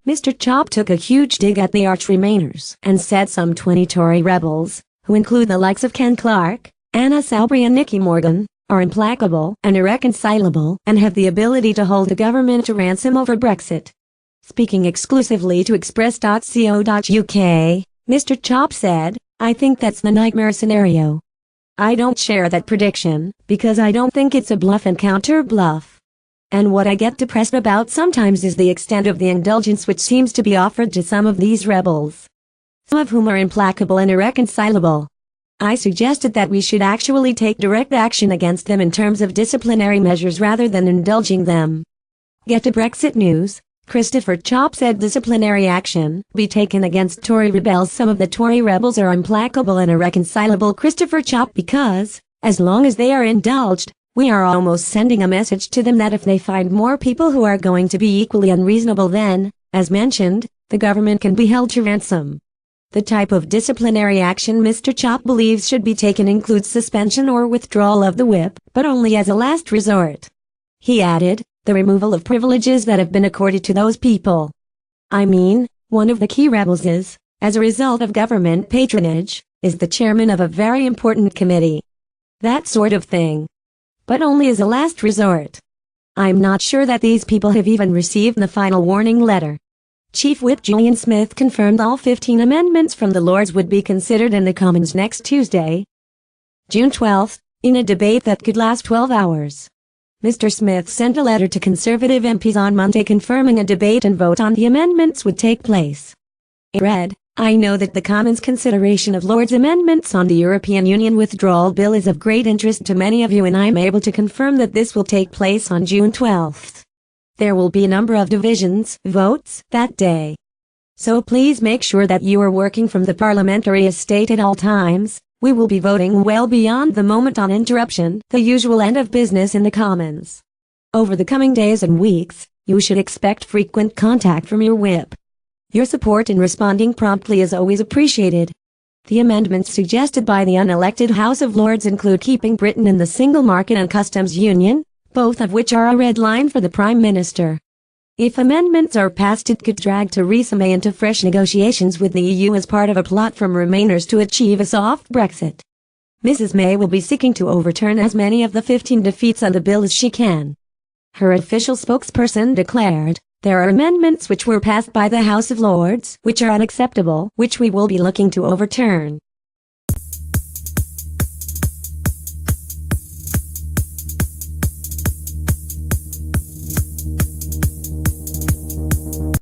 Mr. Chop took a huge dig at the arch-Remainers and said some 20 Tory rebels, who include the likes of Ken Clarke, Anna Soubry and Nicky Morgan, are implacable and irreconcilable and have the ability to hold the government to ransom over Brexit. Speaking exclusively to Express.co.uk, Mr. Chop said, "I think that's the nightmare scenario. I don't share that prediction, because I don't think it's a bluff and counter-bluff. And what I get depressed about sometimes is the extent of the indulgence which seems to be offered to some of these rebels, some of whom are implacable and irreconcilable. I suggested that we should actually take direct action against them in terms of disciplinary measures rather than indulging them." Get to Brexit news. Christopher Chop said disciplinary action be taken against Tory rebels. Some of the Tory rebels are implacable and irreconcilable, Christopher Chop, because, as long as they are indulged, we are almost sending a message to them that if they find more people who are going to be equally unreasonable, then, as mentioned, the government can be held to ransom. The type of disciplinary action Mr. Chop believes should be taken includes suspension or withdrawal of the whip, but only as a last resort. He added, the removal of privileges that have been accorded to those people. I mean, one of the key rebels is, as a result of government patronage, is the chairman of a very important committee. That sort of thing. But only as a last resort. I'm not sure that these people have even received the final warning letter. Chief Whip Julian Smith confirmed all 15 amendments from the Lords would be considered in the Commons next Tuesday, June 12, in a debate that could last 12 hours. Mr. Smith sent a letter to Conservative MPs on Monday confirming a debate and vote on the amendments would take place. It read, "I know that the Commons' consideration of Lords' amendments on the European Union Withdrawal Bill is of great interest to many of you, and I am able to confirm that this will take place on June 12th. There will be a number of divisions, votes, that day. So please make sure that you are working from the parliamentary estate at all times. We will be voting well beyond the moment on interruption, the usual end of business in the Commons. Over the coming days and weeks, you should expect frequent contact from your whip. Your support in responding promptly is always appreciated." The amendments suggested by the unelected House of Lords include keeping Britain in the single market and customs union, both of which are a red line for the Prime Minister. If amendments are passed, it could drag Theresa May into fresh negotiations with the EU as part of a plot from Remainers to achieve a soft Brexit. Mrs. May will be seeking to overturn as many of the 15 defeats on the bill as she can. Her official spokesperson declared, "There are amendments which were passed by the House of Lords which are unacceptable, which we will be looking to overturn."